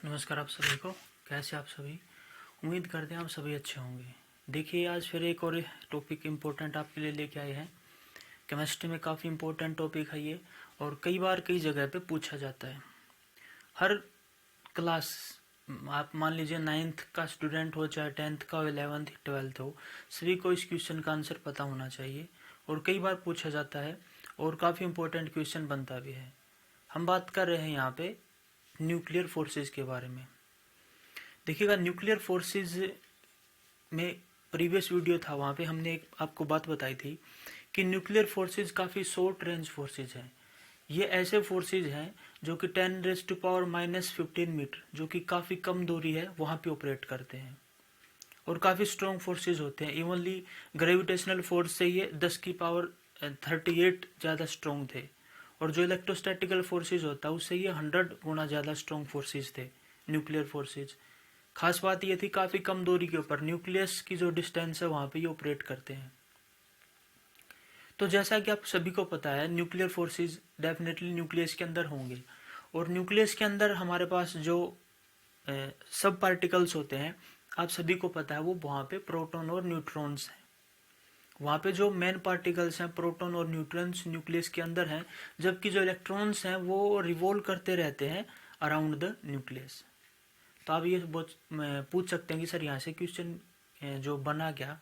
नमस्कार आप सभी को। कैसे आप सभी? उम्मीद करते हैं आप सभी अच्छे होंगे। देखिए, आज फिर एक और टॉपिक इम्पोर्टेंट आपके लिए लेके आए हैं। केमिस्ट्री में काफ़ी इम्पोर्टेंट टॉपिक है ये, और कई बार कई जगह पे पूछा जाता है। हर क्लास, आप मान लीजिए 9th का स्टूडेंट हो, चाहे 10th का हो, 11th 12th हो, सभी को इस क्वेश्चन का आंसर पता होना चाहिए। और कई बार पूछा जाता है और काफ़ी इम्पोर्टेंट क्वेश्चन बनता भी है। हम बात कर रहे हैं यहाँ पे न्यूक्लियर फोर्सेस के बारे में। देखिएगा, न्यूक्लियर फोर्सेस में प्रीवियस वीडियो था, वहाँ पे हमने एक आपको बात बताई थी कि न्यूक्लियर फोर्सेस काफ़ी शॉर्ट रेंज फोर्सेस हैं। ये ऐसे फोर्सेस हैं जो कि 10⁻⁻15 मीटर, जो कि काफ़ी कम दूरी है, वहाँ पे ऑपरेट करते हैं और काफ़ी स्ट्रॉन्ग फोर्सेस होते हैं। इवनली ग्रेविटेशनल फोर्स से ये 10⁻38 ज़्यादा स्ट्रॉन्ग थे, और जो इलेक्ट्रोस्टैटिकल फोर्सेस होता है उससे ये 100 गुना ज़्यादा स्ट्रॉन्ग फोर्सेस थे न्यूक्लियर फोर्सेस। खास बात ये थी काफ़ी कम दूरी के ऊपर, न्यूक्लियस की जो डिस्टेंस है वहाँ पे ये ऑपरेट करते हैं। तो जैसा कि आप सभी को पता है, न्यूक्लियर फोर्सेस डेफिनेटली न्यूक्लियस के अंदर होंगे, और न्यूक्लियस के अंदर हमारे पास जो सब पार्टिकल्स होते हैं, आप सभी को पता है वो वहाँ पे प्रोटॉन और न्यूट्रॉन्स हैं। वहाँ पे जो मेन पार्टिकल्स हैं प्रोटॉन और न्यूट्रॉन्स न्यूक्लियस के अंदर हैं, जबकि जो इलेक्ट्रॉन्स हैं वो रिवॉल्व करते रहते हैं अराउंड द न्यूक्लियस। तो आप ये पूछ सकते हैं कि सर यहाँ से क्वेश्चन जो बना क्या,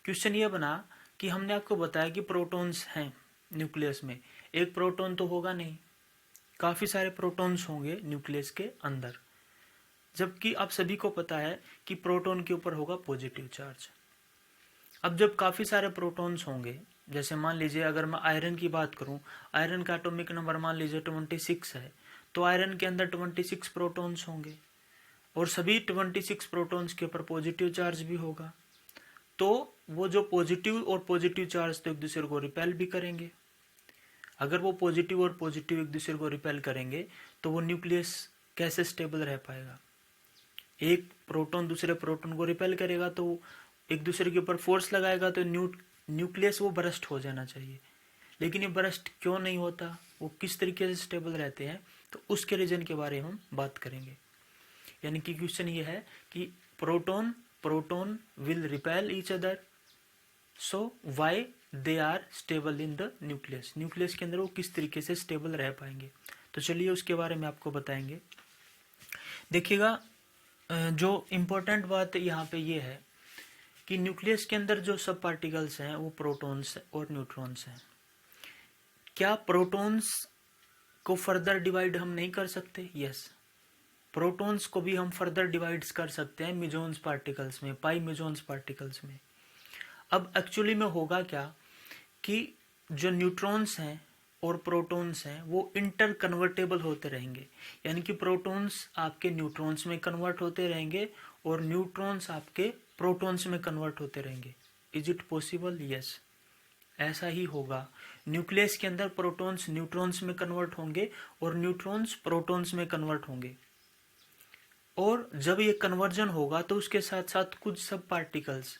क्वेश्चन ये बना कि हमने आपको बताया कि प्रोटॉन्स हैं न्यूक्लियस में, एक प्रोटॉन तो होगा नहीं, काफ़ी सारे प्रोटॉन्स होंगे न्यूक्लियस के अंदर, जबकि आप सभी को पता है कि प्रोटॉन के ऊपर होगा पॉजिटिव चार्ज। अब जब काफ़ी सारे प्रोटॉन्स होंगे, जैसे मान लीजिए अगर मैं आयरन की बात करूं, आयरन का एटॉमिक नंबर मान लीजिए 26 है, तो आयरन के अंदर 26 प्रोटॉन्स होंगे, और सभी 26 प्रोटॉन्स के ऊपर पॉजिटिव चार्ज भी होगा। तो वो जो पॉजिटिव और पॉजिटिव चार्ज तो एक दूसरे को रिपेल भी करेंगे। अगर वो पॉजिटिव और पॉजिटिव एक दूसरे को रिपेल करेंगे तो वो न्यूक्लियस कैसे स्टेबल रह पाएगा? एक प्रोटॉन दूसरे प्रोटॉन को रिपेल करेगा तो एक दूसरे के ऊपर फोर्स लगाएगा, तो न्यूक्लियस वो बरस्ट हो जाना चाहिए। लेकिन ये बरस्ट क्यों नहीं होता, वो किस तरीके से स्टेबल रहते हैं, तो उसके रीजन के बारे में हम बात करेंगे। यानी कि क्वेश्चन ये है कि proton proton will repel each other, so why they are stable in the nucleus, nucleus के अंदर वो किस तरीके से स्टेबल रह पाएंगे। तो चलिए उसके बारे में आपको बताएंगे। देखिएगा, जो इम्पोर्टेंट बात यहाँ पे ये है कि न्यूक्लियस के अंदर जो सब पार्टिकल्स हैं वो प्रोटॉन्स और न्यूट्रॉन्स हैं। क्या प्रोटॉन्स को फर्दर डिवाइड हम नहीं कर सकते? यस, प्रोटॉन्स को भी हम फर्दर डिवाइड्स कर सकते हैं मेसॉन्स पार्टिकल्स में, पाई मेसॉन्स पार्टिकल्स में। अब एक्चुअली में होगा क्या कि जो न्यूट्रॉन्स हैं और प्रोटॉन्स हैं वो इंटर कन्वर्टेबल होते रहेंगे, यानी कि प्रोटॉन्स आपके न्यूट्रॉन्स में कन्वर्ट होते रहेंगे और न्यूट्रॉन्स आपके प्रोटॉन्स में कन्वर्ट होते रहेंगे। Is it possible? यस, ऐसा ही होगा। न्यूक्लियस के अंदर प्रोटॉन्स न्यूट्रॉन्स में कन्वर्ट होंगे और न्यूट्रॉन्स प्रोटॉन्स में कन्वर्ट होंगे, और जब ये कन्वर्जन होगा तो उसके साथ साथ कुछ सब particles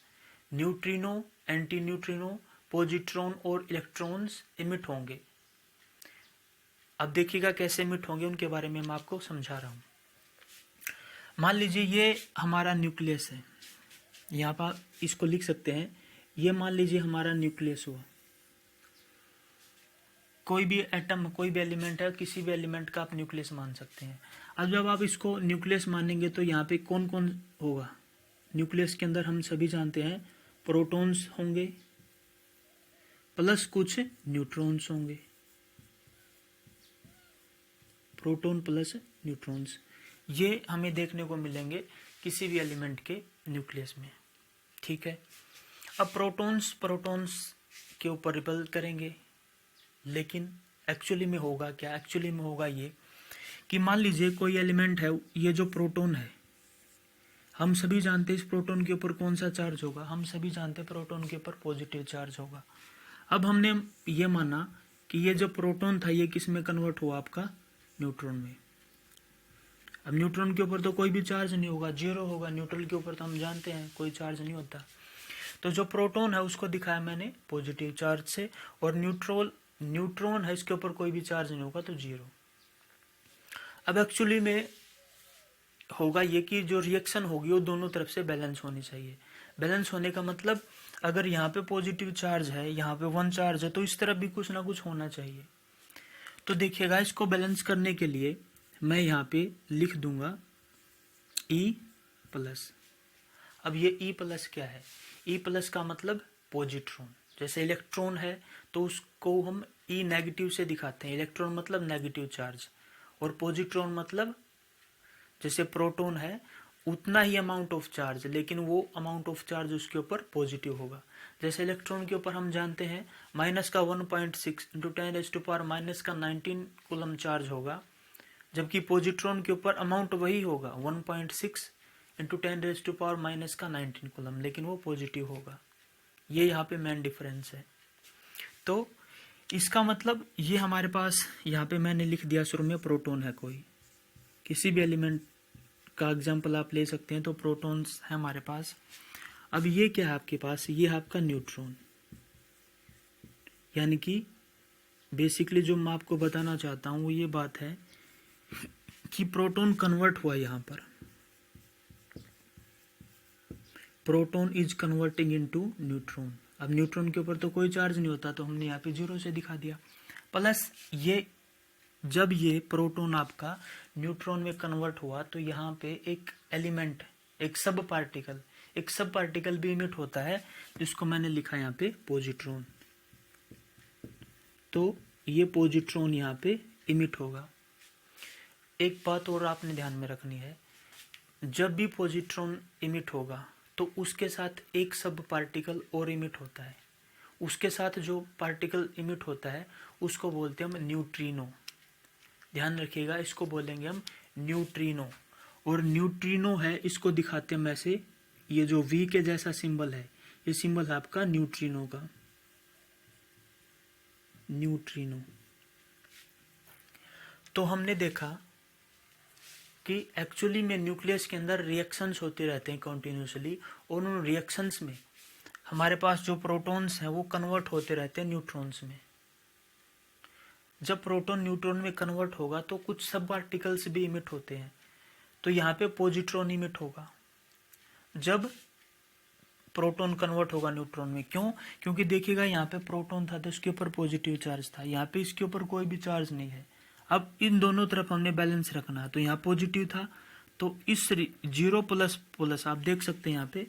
neutrino, anti neutrino, positron और इलेक्ट्रॉन्स इमिट होंगे। अब देखिएगा कैसे इमिट होंगे, उनके बारे में मैं आपको समझा रहा हूँ। मान लीजिए ये हमारा न्यूक्लियस है, यहाँ पर इसको लिख सकते हैं, ये मान लीजिए हमारा न्यूक्लियस हुआ। कोई भी एटम, कोई भी एलिमेंट है, किसी भी एलिमेंट का आप न्यूक्लियस मान सकते हैं। अब जब आप इसको न्यूक्लियस मानेंगे तो यहाँ पे कौन कौन होगा? न्यूक्लियस के अंदर हम सभी जानते हैं प्रोटॉन्स होंगे प्लस कुछ न्यूट्रॉन्स होंगे, प्रोटॉन प्लस न्यूट्रॉन्स, ये हमें देखने को मिलेंगे किसी भी एलिमेंट के न्यूक्लियस में। ठीक है, अब प्रोटॉन्स प्रोटॉन्स के ऊपर रिपेल करेंगे, लेकिन एक्चुअली में होगा क्या? एक्चुअली में होगा ये कि मान लीजिए कोई एलिमेंट है, ये जो प्रोटॉन है, हम सभी जानते हैं इस प्रोटॉन के ऊपर कौन सा चार्ज होगा? हम सभी जानते हैं प्रोटॉन के ऊपर पॉजिटिव चार्ज होगा। अब हमने ये माना कि ये जो प्रोटॉन था ये किस में कन्वर्ट हुआ? आपका न्यूट्रॉन में। अब न्यूट्रॉन के ऊपर तो कोई भी चार्ज नहीं होगा, जीरो होगा। न्यूट्रॉन के ऊपर तो हम जानते हैं कोई चार्ज नहीं होता। तो जो प्रोटॉन है उसको दिखाया मैंने पॉजिटिव चार्ज से, और न्यूट्रॉन है इसके ऊपर कोई भी चार्ज नहीं होगा, तो जीरो। अब एक्चुअली में होगा ये कि जो रिएक्शन होगी वो दोनों तरफ से बैलेंस होनी चाहिए। बैलेंस होने का मतलब अगर यहाँ पे पॉजिटिव चार्ज है, यहाँ पे 1 चार्ज है, तो इस तरफ भी कुछ ना कुछ होना चाहिए। तो देखिएगा, इसको बैलेंस करने के लिए मैं यहाँ पे लिख दूंगा E+। अब ये E+ क्या है? E+ का मतलब पॉजिट्रॉन। जैसे इलेक्ट्रॉन है तो उसको हम E- से दिखाते हैं। इलेक्ट्रॉन मतलब नेगेटिव चार्ज, और पॉजिट्रॉन मतलब जैसे प्रोटॉन है उतना ही अमाउंट ऑफ चार्ज, लेकिन वो अमाउंट ऑफ चार्ज उसके ऊपर पॉजिटिव होगा। जैसे इलेक्ट्रॉन के ऊपर हम जानते हैं माइनस का 1.6 इंटू 10⁻⁻⁻19 कूलम चार्ज होगा, जबकि पॉजिट्रॉन के ऊपर अमाउंट वही होगा 1.6 इंटू 10⁻⁻19 कूलम, लेकिन वो पॉजिटिव होगा। ये यहाँ पे मेन डिफरेंस है। तो इसका मतलब ये हमारे पास यहाँ पे मैंने लिख दिया शुरू में प्रोटॉन है, कोई किसी भी एलिमेंट का एग्जांपल आप ले सकते हैं, तो प्रोटॉन्स है हमारे पास। अब ये क्या है आपके पास? ये है आपका न्यूट्रॉन। यानी कि बेसिकली जो मैं आपको बताना चाहता हूँ वो ये बात है कि प्रोटॉन कन्वर्ट हुआ यहाँ पर, proton is converting into neutron. अब न्यूट्रॉन के ऊपर तो कोई चार्ज नहीं होता, तो हमने यहाँ पे 0 से दिखा दिया। प्लस ये जब ये प्रोटॉन आपका न्यूट्रॉन में कन्वर्ट हुआ तो यहाँ पे एक एलिमेंट, एक सब पार्टिकल भी इमिट होता है, जिसको मैंने लिखा यहाँ पे पॉजिट्रॉन। तो ये पॉजिट्रॉन यहाँ पे इमिट होगा। एक बात और आपने ध्यान में रखनी है, जब भी पॉजिट्रॉन इमिट होगा तो उसके साथ एक सब पार्टिकल और इमिट होता है। उसके साथ जो पार्टिकल इमिट होता है उसको बोलते हैं हम न्यूट्रिनो। ध्यान रखिएगा, इसको बोलेंगे हम न्यूट्रिनो। और न्यूट्रिनो है, इसको दिखाते हैं ऐसे, ये जो V के जैसा सिंबल है, ये सिंबल है आपका न्यूट्रिनो का, न्यूट्रिनो। तो हमने देखा कि एक्चुअली में न्यूक्लियस के अंदर रिएक्शंस होते रहते हैं कंटिन्यूसली, और उन रिएक्शंस में हमारे पास जो प्रोटॉन्स हैं वो कन्वर्ट होते रहते हैं न्यूट्रॉन्स में। जब प्रोटॉन न्यूट्रॉन में कन्वर्ट होगा तो कुछ सब पार्टिकल्स भी इमिट होते हैं, तो यहाँ पे पॉजिट्रॉन इमिट होगा जब प्रोटॉन कन्वर्ट होगा न्यूट्रॉन में। क्यों? क्योंकि देखिएगा यहाँ पे प्रोटॉन था तो उसके ऊपर पॉजिटिव चार्ज था, यहाँ पे इसके ऊपर कोई भी चार्ज नहीं है। अब इन दोनों तरफ हमने बैलेंस रखना है, तो यहाँ पॉजिटिव था तो इस 0 प्लस प्लस आप देख सकते हैं यहाँ पे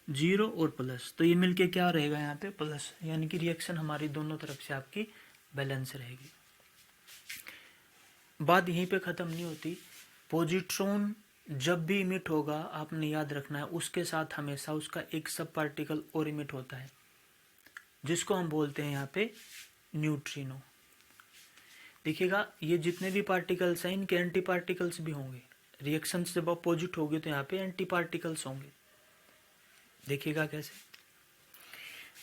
0 और प्लस, तो ये मिलके क्या रहेगा यहाँ पे प्लस, यानी कि रिएक्शन हमारी दोनों तरफ से आपकी बैलेंस रहेगी। बात यहीं पे ख़त्म नहीं होती। पॉजिट्रॉन जब भी इमिट होगा आपने याद रखना है उसके साथ हमेशा उसका एक सब पार्टिकल और इमिट होता है, जिसको हम बोलते हैं यहाँ पे न्यूट्रिनो। देखिएगा, ये जितने भी पार्टिकल्स हैं इनके एंटी पार्टिकल्स भी होंगे। रिएक्शन जब अपोजिट होगी तो यहाँ पे एंटी पार्टिकल्स होंगे। देखिएगा कैसे।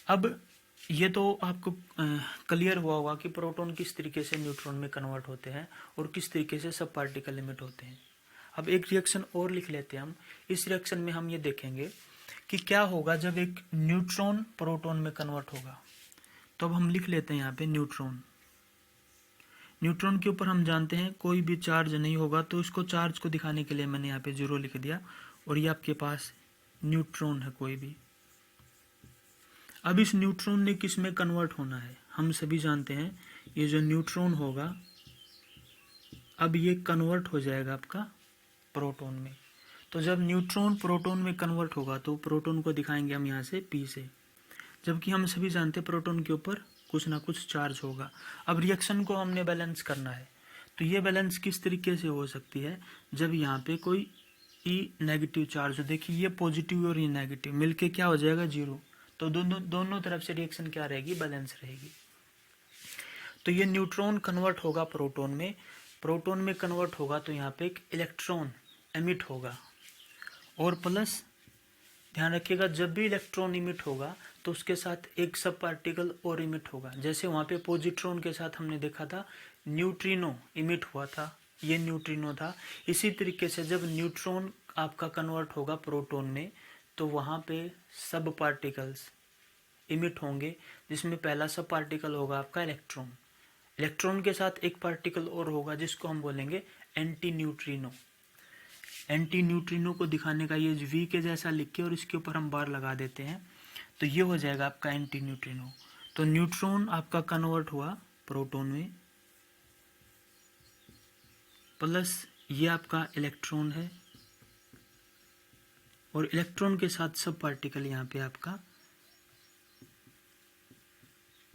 अब ये तो आपको क्लियर हुआ होगा कि प्रोटॉन किस तरीके से न्यूट्रॉन में कन्वर्ट होते हैं और किस तरीके से सब पार्टिकल इमिट होते हैं। अब एक रिएक्शन और लिख लेते हैं हम। इस रिएक्शन में हम ये देखेंगे कि क्या होगा जब एक न्यूट्रॉन प्रोटॉन में कन्वर्ट होगा। तो अब हम लिख लेते हैं यहाँ पे न्यूट्रॉन। न्यूट्रॉन के ऊपर हम जानते हैं कोई भी चार्ज नहीं होगा, तो इसको चार्ज को दिखाने के लिए मैंने यहाँ पे 0 लिख दिया, और ये आपके पास न्यूट्रॉन है कोई भी। अब इस न्यूट्रॉन ने किस में कन्वर्ट होना है? हम सभी जानते हैं ये जो न्यूट्रॉन होगा अब ये कन्वर्ट हो जाएगा आपका प्रोटॉन में। तो जब न्यूट्रॉन प्रोटॉन में कन्वर्ट होगा तो प्रोटॉन को दिखाएंगे हम यहाँ से P से, जबकि हम सभी जानते हैं प्रोटॉन के ऊपर कुछ ना कुछ चार्ज होगा। अब रिएक्शन को हमने बैलेंस करना है, तो ये बैलेंस किस तरीके से हो सकती है? जब यहाँ पे कोई E नेगेटिव चार्ज हो। देखिए ये पॉजिटिव और ये नेगेटिव मिलके क्या हो जाएगा 0, तो दोनों तरफ से रिएक्शन क्या रहेगी? बैलेंस रहेगी। तो ये न्यूट्रॉन कन्वर्ट होगा प्रोटॉन में, प्रोटॉन में कन्वर्ट होगा तो यहाँ पे एक इलेक्ट्रॉन एमिट होगा, और प्लस ध्यान रखिएगा जब भी इलेक्ट्रॉन इमिट होगा तो उसके साथ एक सब पार्टिकल और इमिट होगा। जैसे वहाँ पे पॉजिट्रॉन के साथ हमने देखा था न्यूट्रिनो इमिट हुआ था, ये न्यूट्रिनो था। इसी तरीके से जब न्यूट्रॉन आपका कन्वर्ट होगा प्रोटॉन में तो वहाँ पे सब पार्टिकल्स इमिट होंगे, जिसमें पहला सब पार्टिकल होगा आपका इलेक्ट्रॉन। इलेक्ट्रॉन के साथ एक पार्टिकल और होगा जिसको हम बोलेंगे एंटी न्यूट्रिनो। एंटी न्यूट्रिनो को दिखाने का ये वी के जैसा लिख के और इसके ऊपर हम बार लगा देते हैं, तो ये हो जाएगा आपका एंटी न्यूट्रिनो। तो न्यूट्रॉन आपका कन्वर्ट हुआ प्रोटॉन में, प्लस ये आपका इलेक्ट्रॉन है, और इलेक्ट्रॉन के साथ सब पार्टिकल यहाँ पे आपका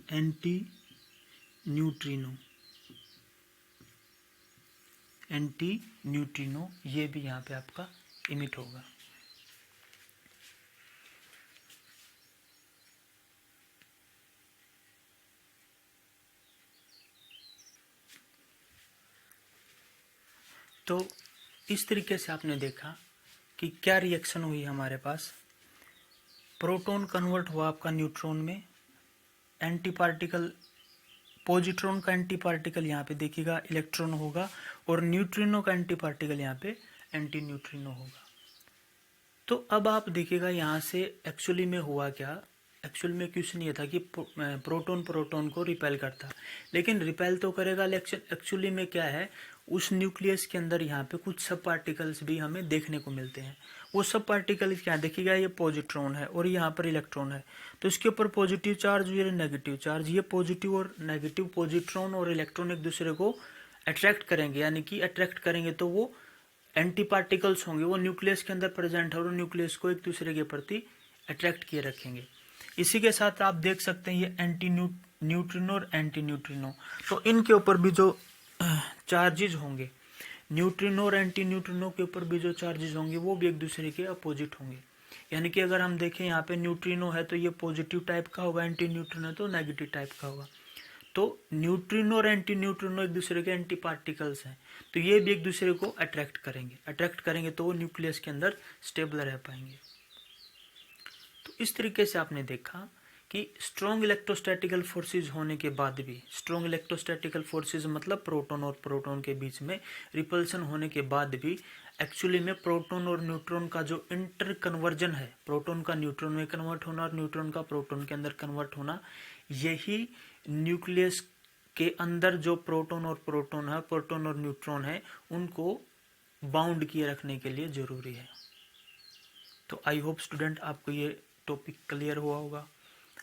एंटी न्यूट्रिनो, एंटी न्यूट्रिनो ये भी यहाँ पे आपका इमिट होगा। तो इस तरीके से आपने देखा कि क्या रिएक्शन हुई हमारे पास। प्रोटॉन कन्वर्ट हुआ आपका न्यूट्रॉन में, एंटी पार्टिकल, पॉजिट्रॉन का एंटी पार्टिकल यहाँ पे देखिएगा इलेक्ट्रॉन होगा, और न्यूट्रिनो का एंटी पार्टिकल यहाँ पे एंटी न्यूट्रिनो होगा। तो अब आप देखिएगा यहाँ से एक्चुअली में हुआ क्या। एक्चुअल में क्वेश्चन ये था कि प्रोटॉन प्रोटॉन को रिपेल करता, लेकिन रिपेल तो करेगा, लेकिन एक्चुअली में क्या है, उस न्यूक्लियस के अंदर यहाँ पे कुछ सब पार्टिकल्स भी हमें देखने को मिलते हैं। वो सब पार्टिकल्स क्या देखिएगा, ये पॉजिट्रॉन है और यहाँ पर इलेक्ट्रॉन है, तो इसके ऊपर पॉजिटिव चार्ज, ये नेगेटिव चार्ज, ये पॉजिटिव और नेगेटिव पॉजिट्रॉन और इलेक्ट्रॉन एक दूसरे को अट्रैक्ट करेंगे, यानी कि अट्रैक्ट करेंगे तो वो एंटी पार्टिकल्स होंगे, वो न्यूक्लियस के अंदर प्रेजेंट है और न्यूक्लियस को एक दूसरे के प्रति अट्रैक्ट किए रखेंगे। इसी के साथ आप देख सकते हैं ये एंटी न्यूट्रिनो और एंटी न्यूट्रिनो, तो इनके ऊपर भी जो चार्जेज होंगे, न्यूट्रिनो और एंटी न्यूट्रिनो के ऊपर भी जो चार्जेज होंगे वो भी एक दूसरे के अपोजिट होंगे। यानी कि अगर हम देखें यहाँ पे न्यूट्रिनो है तो ये पॉजिटिव टाइप का होगा, एंटी न्यूट्रिनो तो नेगेटिव टाइप का होगा। तो न्यूट्रिनो और एंटी न्यूट्रिनो एक दूसरे के एंटी पार्टिकल्स हैं, तो ये भी एक दूसरे को अट्रैक्ट करेंगे तो वो न्यूक्लियस के अंदर स्टेबल रह पाएंगे। तो इस तरीके से आपने देखा कि स्ट्रॉन्ग इलेक्ट्रोस्टैटिकल फोर्सेस होने के बाद भी, स्ट्रॉन्ग इलेक्ट्रोस्टैटिकल फोर्सेस मतलब प्रोटॉन और प्रोटॉन के बीच में रिपल्सन होने के बाद भी एक्चुअली में प्रोटॉन और न्यूट्रॉन का जो इंटर कन्वर्जन है, प्रोटॉन का न्यूट्रॉन में कन्वर्ट होना और न्यूट्रॉन का प्रोटॉन के अंदर कन्वर्ट होना, यही न्यूक्लियस के अंदर जो प्रोटॉन और प्रोटॉन है, प्रोटॉन और न्यूट्रॉन है, उनको बाउंड किए रखने के लिए जरूरी है। तो आई होप स्टूडेंट आपको ये टॉपिक क्लियर हुआ होगा,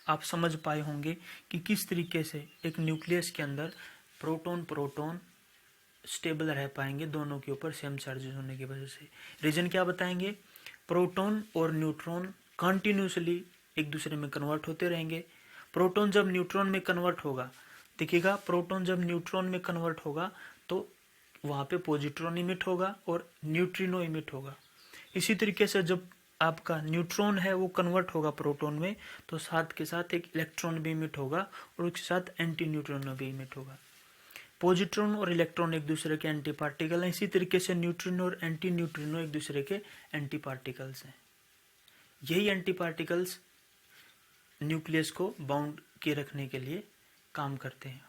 आप समझ पाए होंगे कि किस तरीके से एक न्यूक्लियस के अंदर प्रोटॉन प्रोटॉन स्टेबल रह पाएंगे दोनों के ऊपर सेम चार्जेस होने की वजह से। रीजन क्या बताएंगे, प्रोटॉन और न्यूट्रॉन कंटिन्यूसली एक दूसरे में कन्वर्ट होते रहेंगे। प्रोटॉन जब न्यूट्रॉन में कन्वर्ट होगा, देखिएगा प्रोटॉन जब न्यूट्रॉन में कन्वर्ट होगा तो वहाँ पे पॉजिट्रॉन इमिट होगा और न्यूट्रिनो इमिट होगा। इसी तरीके से जब आपका न्यूट्रॉन है वो कन्वर्ट होगा प्रोटॉन में, तो साथ के साथ एक इलेक्ट्रॉन भी इमिट होगा और उसके साथ एंटी न्यूट्रिनो भी इमिट होगा। पॉजिट्रॉन और इलेक्ट्रॉन एक दूसरे के एंटी पार्टिकल हैं, इसी तरीके से न्यूट्रिनो और एंटी न्यूट्रिनो एक दूसरे के एंटी पार्टिकल्स हैं। यही एंटी पार्टिकल्स न्यूक्लियस को बाउंड किए रखने के लिए काम करते हैं।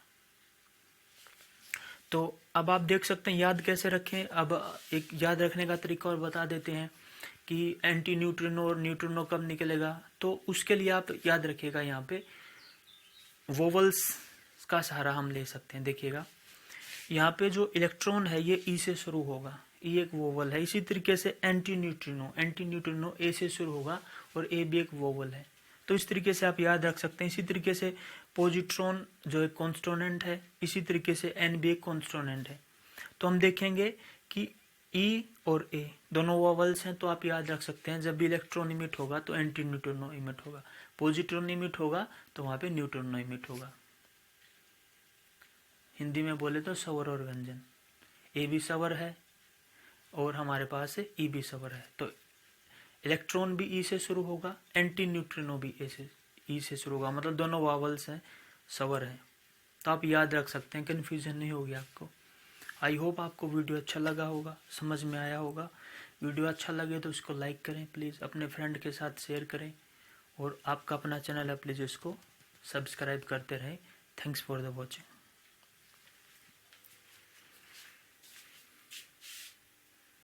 तो अब आप देख सकते हैं याद कैसे रखें। अब एक याद रखने का तरीका और बता देते हैं कि एंटी न्यूट्रिनो और न्यूट्रिनो कब निकलेगा। तो उसके लिए आप याद रखिएगा, यहाँ पे वोवल्स का सहारा हम ले सकते हैं। देखिएगा यहाँ पे जो इलेक्ट्रॉन है ये ई से शुरू होगा, ई एक वोवल है। इसी तरीके से एंटी न्यूट्रिनो ए से शुरू होगा और ए भी एक वोवल है। तो इस तरीके से आप याद रख सकते हैं। इसी तरीके से पॉजिट्रॉन जो एक कॉन्स्टोनेंट है, इसी तरीके से एन भी एक कॉन्स्टोनेंट है। तो हम देखेंगे कि ई और ए दोनों वोवल्स हैं, तो आप याद रख सकते हैं जब भी इलेक्ट्रॉन इमिट होगा तो एंटी न्यूट्रिनो इमिट होगा, पॉजिट्रॉन इमिट होगा तो वहाँ पे न्यूट्रिनो इमिट होगा। हिंदी में बोले तो स्वर और व्यंजन, ए भी स्वर है और हमारे पास ई भी स्वर है। तो इलेक्ट्रॉन भी ई से शुरू होगा, एंटी न्यूट्रिनो भी ई से शुरू होगा, मतलब दोनों वावल्स हैं, स्वर हैं। तो आप याद रख सकते हैं, कन्फ्यूजन नहीं होगी आपको। आई होप आपको वीडियो अच्छा लगा होगा, समझ में आया होगा। वीडियो अच्छा लगे तो इसको लाइक करें प्लीज़, अपने फ्रेंड के साथ शेयर करें, और आपका अपना चैनल है प्लीज़ इसको सब्सक्राइब करते रहें। Thanks for the watching.